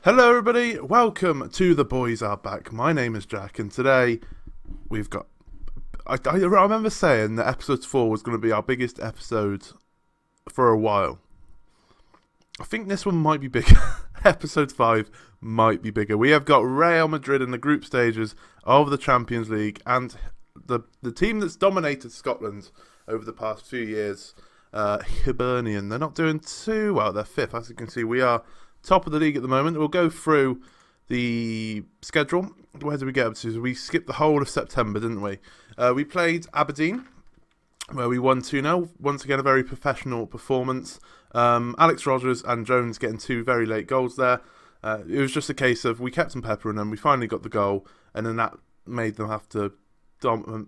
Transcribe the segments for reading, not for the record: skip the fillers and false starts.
Hello everybody, welcome to The Boys Are Back. My name is Jack and today we've got... I remember saying that episode 4 was going to be our biggest episode for a while. I think this one might be bigger. Episode 5 might be bigger. We have got Real Madrid in the group stages of the Champions League and the team that's dominated Scotland over the past few years, Hibernian. They're not doing too well, they're 5th. As you can see, we are top of the league at the moment. We'll go through the schedule. Where did we get up to? We skipped the whole of September, didn't we? We played Aberdeen, where we won 2-0. Once again, a very professional performance. Alex Rogers and Jones getting 2 very late goals there. It was just a case of we kept them peppering and we finally got the goal, and then that made them have to come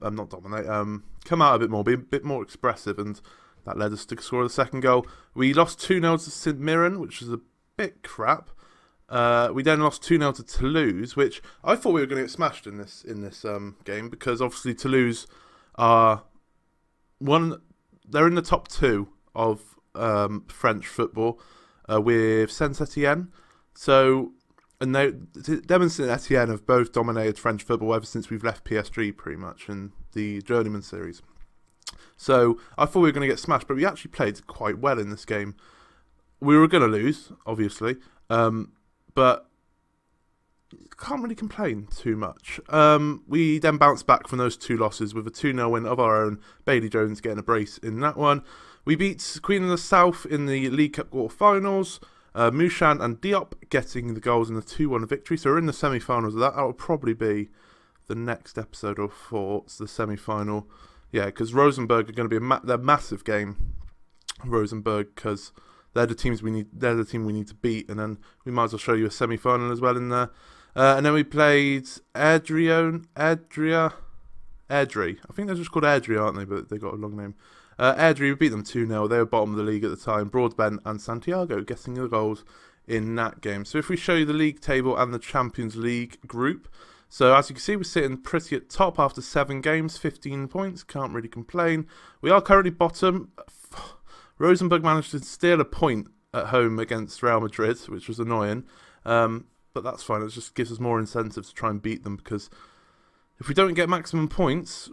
out a bit more, be a bit more expressive, and that led us to score the second goal. We lost 2-0 to St Mirren, which is a bit crap. We then lost 2-0 to Toulouse, which I thought we were going to get smashed in this game, because obviously Toulouse are they're in the top 2 of French football with Saint Etienne. So, and them and Saint Etienne have both dominated French football ever since we've left PSG, pretty much, in the Journeyman series. So I thought we were going to get smashed, but we actually played quite well in this game. We were going to lose, obviously, but can't really complain too much. We then bounced back from those 2 losses with a 2-0 win of our own, Bailey Jones getting a brace in that one. We beat Queen of the South in the League Cup quarter-finals, Mushan and Diop getting the goals in the 2-1 victory, so we're in the semi-finals of that. That will probably be the next episode of thoughts, the semi-final. Yeah, because Rosenborg are going to be a massive game, Rosenborg, because they're the team we need to beat, and then we might as well show you a semi-final as well in there. And then we played Airdrie. I think they're just called Airdrie, aren't they? But they got a long name. Airdrie, we beat them 2-0. They were bottom of the league at the time. Broadbent and Santiago getting the goals in that game. So if we show you the league table and the Champions League group, so as you can see, we're sitting pretty at top after 7 games, 15 points. Can't really complain. We are currently bottom. Rosenborg managed to steal a point at home against Real Madrid, which was annoying. But that's fine. It just gives us more incentive to try and beat them, because if we don't get maximum points,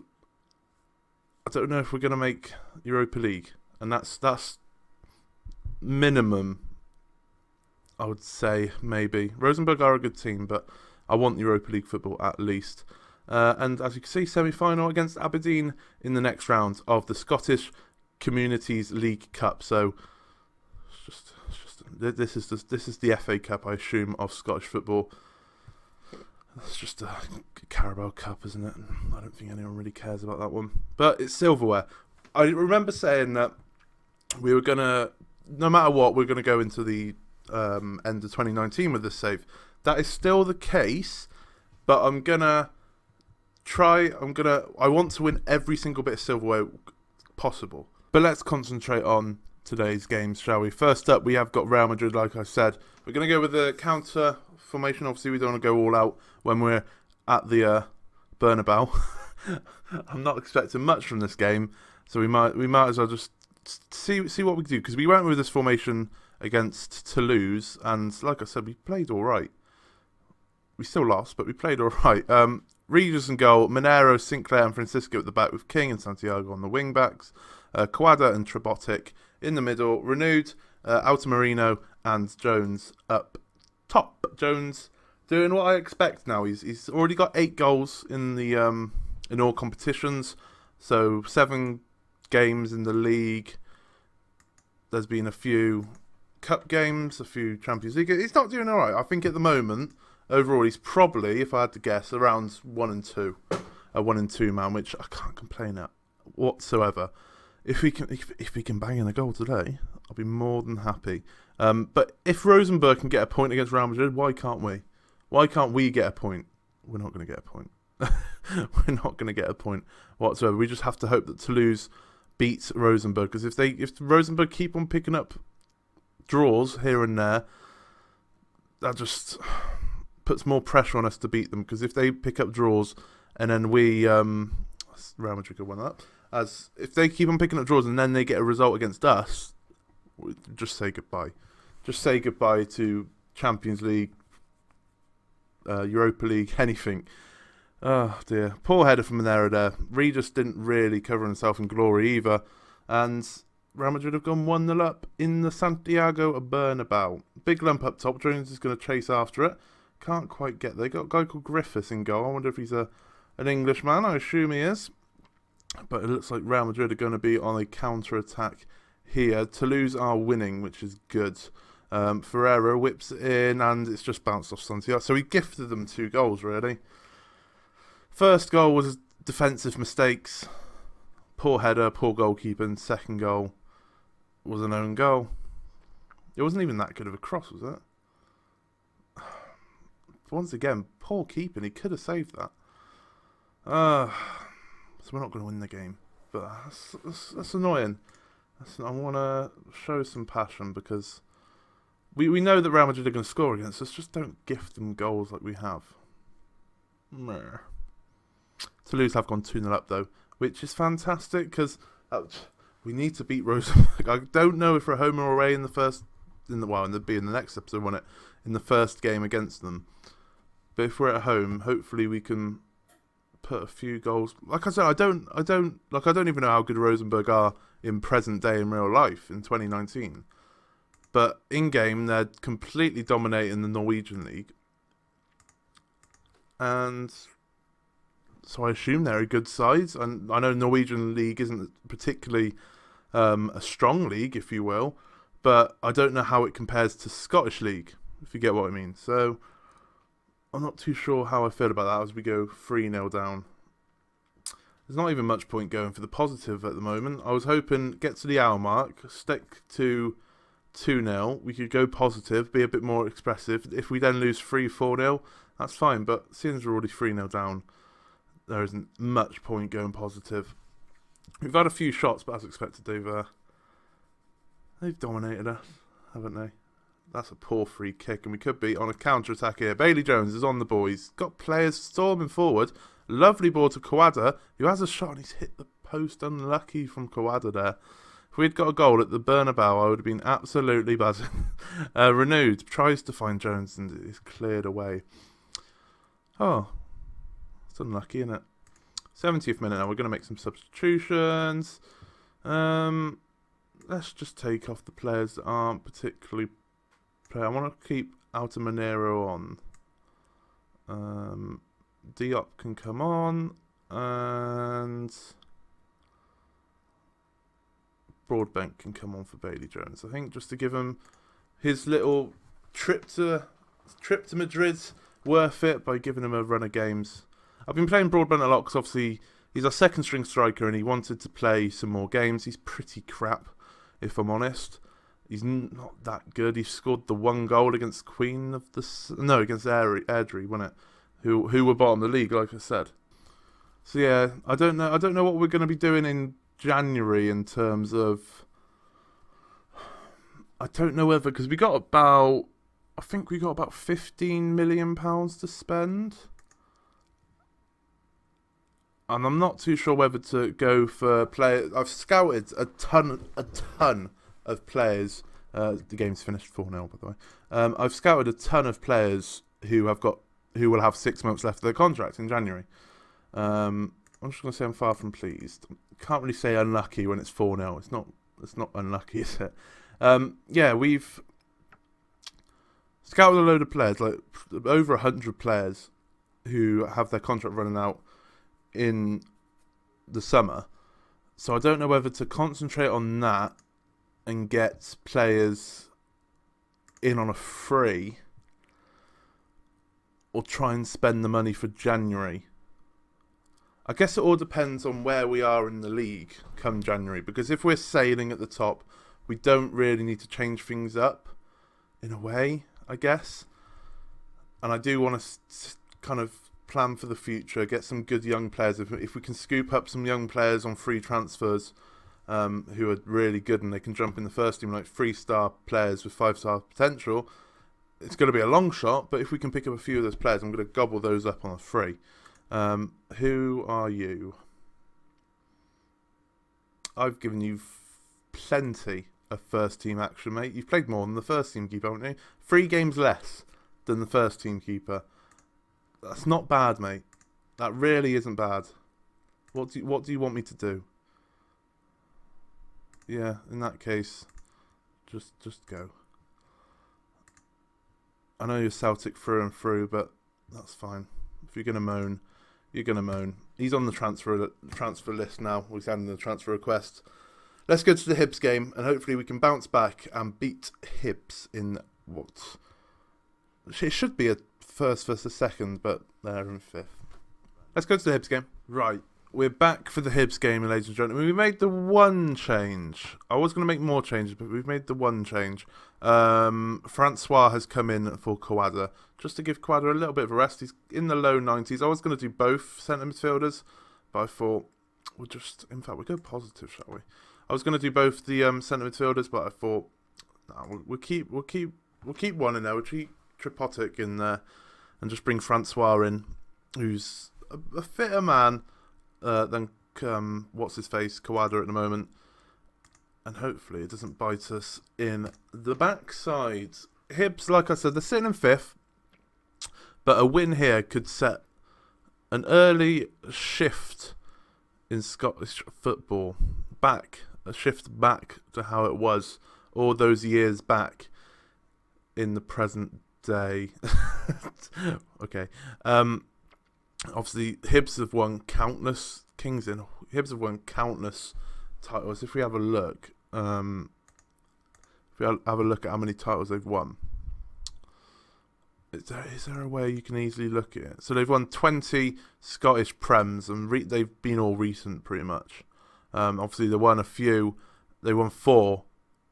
I don't know if we're going to make Europa League. And that's minimum, I would say, maybe. Rosenborg are a good team, but I want Europa League football at least. And as you can see, semi-final against Aberdeen in the next round of the Scottish Communities League Cup. So this is the FA Cup, I assume, of Scottish football. It's just a Carabao Cup, isn't it? I don't think anyone really cares about that one. But it's silverware. I remember saying that we were gonna, no matter what, we're gonna go into the end of 2019 with this save. That is still the case, but I want to win every single bit of silverware possible. But let's concentrate on today's games, shall we? First up, we have got Real Madrid, like I said. We're going to go with the counter formation. Obviously, we don't want to go all out when we're at the Bernabeu. I'm not expecting much from this game, so we might as well just see what we do, because we went with this formation against Toulouse, and like I said, we played all right. We still lost, but we played all right. Regis in goal, Monero, Sinclair and Francisco at the back, with King and Santiago on the wing backs, Quada and Trebotic in the middle, Renewed, Altamirano and Jones up top. Jones doing what I expect now. He's already got 8 goals in the in all competitions, so 7 games in the league. There's been a few cup games, a few Champions League. He's not doing all right. I think at the moment, overall, he's probably, if I had to guess, around 1 and 2, a 1 and 2 man, which I can't complain at whatsoever. If we can bang in a goal today, I'll be more than happy. But if Rosenborg can get a point against Real Madrid, why can't we? Why can't we get a point? We're not going to get a point. We're not going to get a point whatsoever. We just have to hope that Toulouse beats Rosenborg, because if Rosenborg keep on picking up draws here and there, that just puts more pressure on us to beat them. Because if they pick up draws and then we Real Madrid could win that, as if they keep on picking up draws and then they get a result against us, just say goodbye. Just say goodbye to Champions League Europa League, anything. Oh dear. Poor header from there. Regis didn't really cover himself in glory either. And Real Madrid have gone 1-0 up in the Santiago Bernabeu. Big lump up top. Jones is going to chase after it. Can't quite get there. Got a guy called Griffiths in goal. I wonder if he's an Englishman. I assume he is. But it looks like Real Madrid are going to be on a counter-attack here. Toulouse are winning, which is good. Ferreira whips it in and it's just bounced off Santiago. So he gifted them 2 goals, really. First goal was defensive mistakes. Poor header, poor goalkeeper. And second goal was an own goal. It wasn't even that good of a cross, was it? Once again, poor keeping. He could have saved that. So we're not going to win the game. But that's annoying. I want to show some passion because we know that Real Madrid are going to score against us. Just don't gift them goals like we have. Meh. Toulouse have gone 2-0 up though, which is fantastic because we need to beat Rosenborg. I don't know if we're home or away in the next episode, won't it? In the first game against them. But if we're at home, hopefully we can put a few goals. Like I said, I don't even know how good Rosenborg are in present day in real life in 2019. But in game, they're completely dominating the Norwegian league, and so I assume they're a good side. And I know Norwegian league isn't particularly a strong league, if you will, but I don't know how it compares to Scottish league, if you get what I mean. So I'm not too sure how I feel about that as we go 3-0 down. There's not even much point going for the positive at the moment. I was hoping get to the hour mark, stick to 2-0. We could go positive, be a bit more expressive. If we then lose 3-4-0, that's fine. But seeing as we're already 3-0 down, there isn't much point going positive. We've had a few shots, but as expected, they've dominated us, haven't they? That's a poor free kick, and we could be on a counter-attack here. Bailey Jones is on the boys. Got players storming forward. Lovely ball to Kawada, who has a shot, and he's hit the post. Unlucky from Kawada there. If we'd got a goal at the Bernabeu, I would have been absolutely buzzing. Renewed tries to find Jones, and is cleared away. Oh, it's unlucky, isn't it? 70th minute now. We're going to make some substitutions. Let's just take off the players that aren't particularly... I want to keep Alta Monero on. Diop can come on, and Broadbent can come on for Bailey Jones. I think just to give him his little trip to Madrid worth it by giving him a run of games. I've been playing Broadbent a lot because obviously he's our second string striker and he wanted to play some more games. He's pretty crap, if I'm honest. He's not that good. He scored the 1 goal against against Airdrie, wasn't it? Who were bottom of the league, like I said. So yeah, I don't know what we're going to be doing in January in terms of... I don't know whether... Because I think we got about £15 million to spend. And I'm not too sure whether to go for players. I've scouted a ton of players. The game's finished 4-0, by the way. I've scouted a ton of players who will have 6 months left of their contract in January. I'm just going to say I'm far from pleased. Can't really say unlucky when it's 4-0. It's not unlucky, is it? Yeah, we've scouted a load of players, like over 100 players who have their contract running out in the summer. So I don't know whether to concentrate on that and get players in on a free, or try and spend the money for January. I guess it all depends on where we are in the league come January, because if we're sailing at the top, we don't really need to change things up in a way, I guess. And I do want to kind of plan for the future, get some good young players. If we can scoop up some young players on free transfers who are really good and they can jump in the first team, like 3-star players with 5-star potential, it's going to be a long shot, but if we can pick up a few of those players, I'm going to gobble those up on a free. Who are you? I've given you plenty of first team action, mate. You've played more than the first team keeper, haven't you? 3 games less than the first team keeper. That's not bad, mate. That really isn't bad. What do you want me to do? Yeah, in that case, just go. I know you're Celtic through and through, but that's fine. If you're gonna moan, you're gonna moan. He's on the transfer list now. We've had the transfer request. Let's go to the Hibs game, and hopefully we can bounce back and beat Hibs in what it should be a first versus second, but they're in fifth. Let's go to the Hibs game. Right, we're back for the Hibs game, ladies and gentlemen. We made the one change. I was going to make more changes, but we've made the one change. Francois has come in for Kawada, just to give Kawada a little bit of a rest. He's in the low 90s. I was going to do both centre midfielders, but I thought we'll go positive, shall we? I was going to do both the centre midfielders, but I thought we'll keep one in there. We'll keep Tripotic in there, and just bring Francois in, who's a fitter man than what's his face Kawada at the moment, and hopefully it doesn't bite us in the backside. Hibs, like I said, they're sitting in fifth, but a win here could set an early shift in Scottish football a shift back to how it was all those years back in the present day. Okay. Obviously, Hibs have won countless Hibs have won countless titles. If we have a look, at how many titles they've won, is there a way you can easily look at it? So they've won 20 Scottish Prems, and they've been all recent, pretty much. Obviously, they won a few. They won 4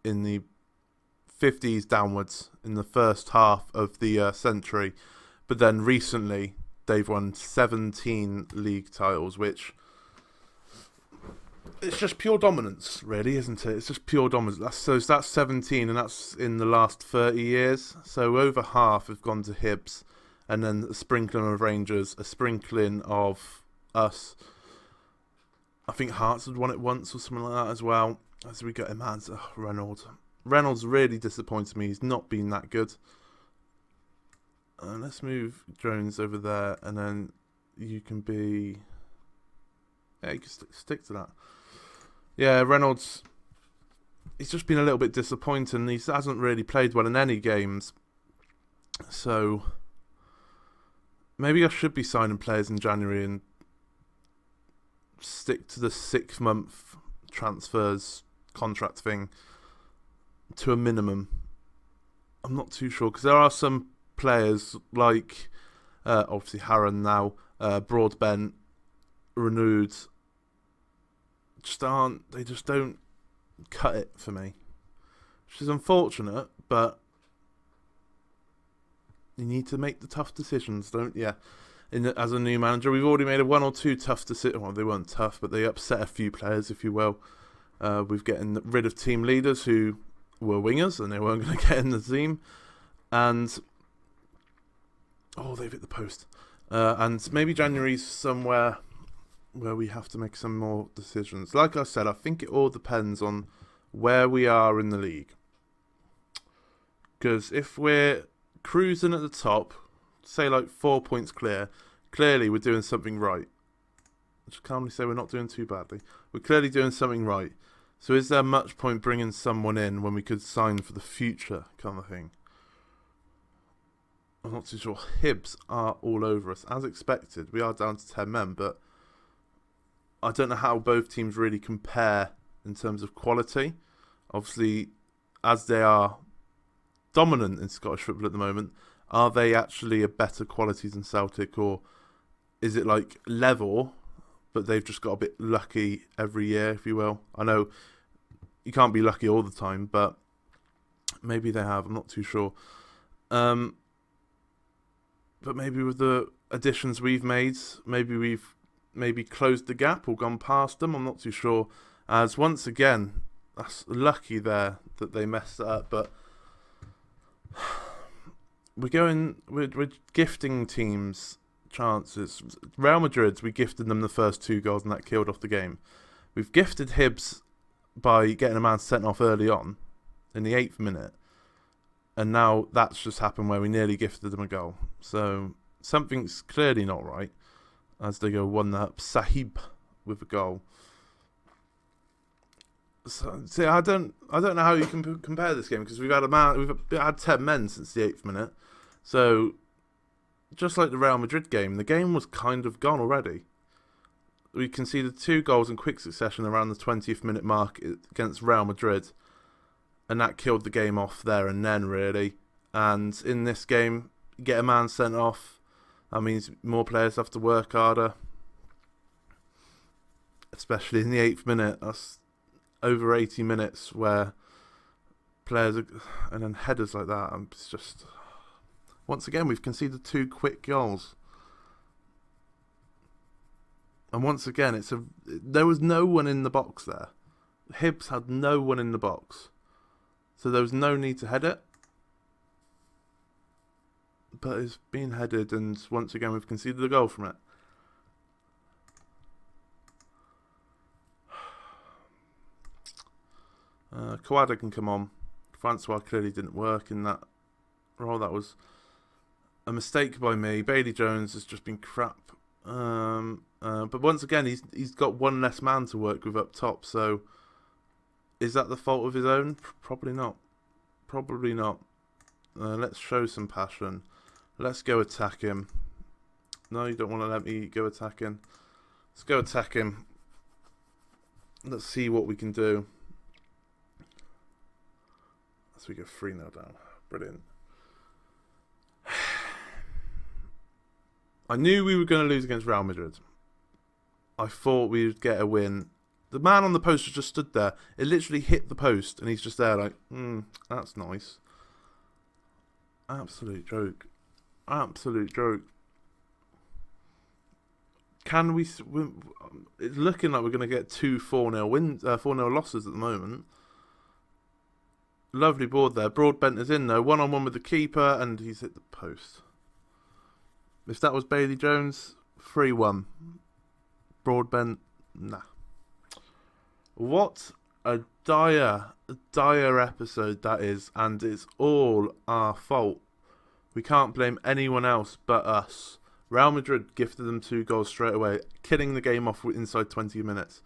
in the 50s downwards in the first half of the century, but then recently they've won 17 league titles, which it's just pure dominance, really, isn't it? It's just pure dominance. That's 17, and that's in the last 30 years. So over half have gone to Hibs, and then a sprinkling of Rangers, a sprinkling of us. I think Hearts had won it once or something like that as well. As we got him as Reynolds. Reynolds really disappointed me. He's not been that good. Let's move Jones over there, and then you can be... Yeah, you can stick to that. Yeah, Reynolds, he's just been a little bit disappointing. He hasn't really played well in any games. So, maybe I should be signing players in January and stick to the 6-month transfers contract thing to a minimum. I'm not too sure, because there are some players like obviously Harron now, Broadbent, renewed, they just don't cut it for me, which is unfortunate, but you need to make the tough decisions, don't you? As a new manager, we've already made 1 or 2 tough decisions. Well, they weren't tough, but they upset a few players, if you will. We've getting rid of team leaders who were wingers and they weren't going to get in the team, and they've hit the post. And maybe January's somewhere where we have to make some more decisions. Like I said, I think it all depends on where we are in the league. Because if we're cruising at the top, say like 4 points clear, clearly we're doing something right. I just calmly say we're not doing too badly. We're clearly doing something right. So is there much point bringing someone in when we could sign for the future kind of thing? I'm not too sure. Hibs are all over us. As expected, we are down to 10 men, but I don't know how both teams really compare in terms of quality. Obviously, as they are dominant in Scottish football at the moment, are they actually a better quality than Celtic, or is it like level, but they've just got a bit lucky every year, if you will? I know you can't be lucky all the time, but maybe they have. I'm not too sure. But maybe with the additions we've made, maybe we've closed the gap or gone past them. I'm not too sure. As once again, that's lucky there that they messed it up, but we're gifting teams chances. Real Madrid, we gifted them the first 2 goals and that killed off the game. We've gifted Hibs by getting a man sent off early on in the 8th minute, and now that's just happened where we nearly gifted them a goal. So something's clearly not right as they go 1-up. Sahib with a goal. So, see, I don't know how you can compare this game, because we've had 10 men since the 8th minute. So, just like the Real Madrid game, the game was kind of gone already. We conceded 2 goals in quick succession around the 20th minute mark against Real Madrid, and that killed the game off there and then, really. And in this game, get a man sent off, that means more players have to work harder, especially in the 8th minute. That's over 80 minutes where players are, and then headers like that. It's just, once again, we've conceded 2 quick goals. And once again, there was no one in the box there. Hibs had no one in the box. So there was no need to head it. But it's been headed, and once again, we've conceded a goal from it. Kawada can come on. Francois clearly didn't work in that role. That was a mistake by me. Bailey Jones has just been crap. But once again, he's got one less man to work with up top. So is that the fault of his own? Probably not. Probably not. Let's show some passion. Let's go attack him. No, you don't want to let me go attack him. Let's go attack him. Let's see what we can do. So we go 3-0 down. Brilliant. I knew we were going to lose against Real Madrid. I thought we would get a win. The man on the post just stood there. It literally hit the post, and he's just there like, that's nice. Absolute joke. Absolute joke. Can we? It's looking like we're going to get 2 4-0 wins, 4-0 losses at the moment. Lovely board there. Broadbent is in though. 1-on-1 with the keeper, and he's hit the post. If that was Bailey Jones, 3-1. Broadbent, nah. What a dire episode that is, and it's all our fault. We can't blame anyone else but us. Real Madrid gifted them 2 goals straight away, killing the game off inside 20 minutes.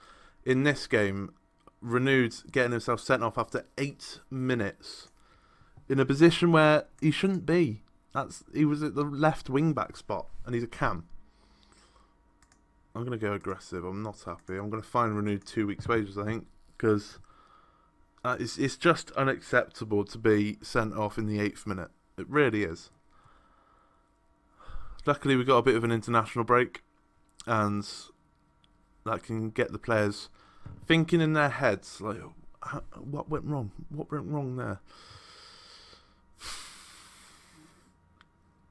In this game, Renewed's getting himself sent off after 8 minutes in a position where he shouldn't be. He was at the left wing back spot, and he's a cam. I'm going to go aggressive. I'm not happy. I'm going to fine Renewed 2 weeks' wages, I think, because it's just unacceptable to be sent off in the 8th minute. It really is. Luckily, we got a bit of an international break, and that can get the players thinking in their heads, like, what went wrong? What went wrong there?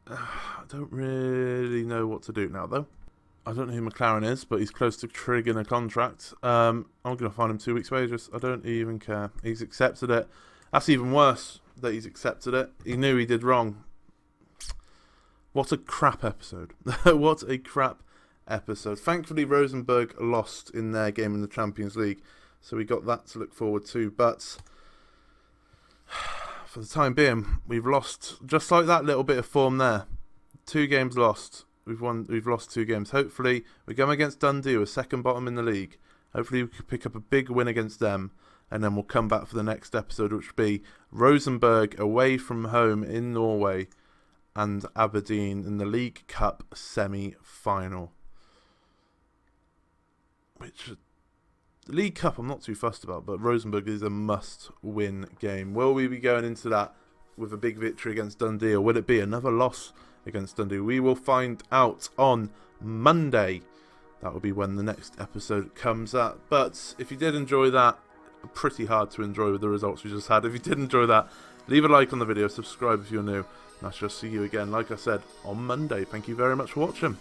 I don't really know what to do now, though. I don't know who McLaren is, but he's close to triggering a contract. I'm going to fine him 2 weeks' wages. I don't even care. He's accepted it. That's even worse that he's accepted it. He knew he did wrong. What a crap episode. What a crap episode. Thankfully, Rosenborg lost in their game in the Champions League, so we got that to look forward to. But for the time being, we've lost just like that little bit of form there. 2 games lost. We've lost 2 games. Hopefully, we're going against Dundee, who are second bottom in the league. Hopefully, we can pick up a big win against them, and then we'll come back for the next episode, which will be Rosenborg away from home in Norway and Aberdeen in the League Cup semi-final. Which, the League Cup I'm not too fussed about, but Rosenborg is a must-win game. Will we be going into that with a big victory against Dundee, or will it be another loss against Dundee? We will find out on Monday. That will be when the next episode comes out. But if you did enjoy that, pretty hard to enjoy with the results we just had. If you did enjoy that, leave a like on the video, subscribe if you're new, and I shall see you again, like I said, on Monday. Thank you very much for watching.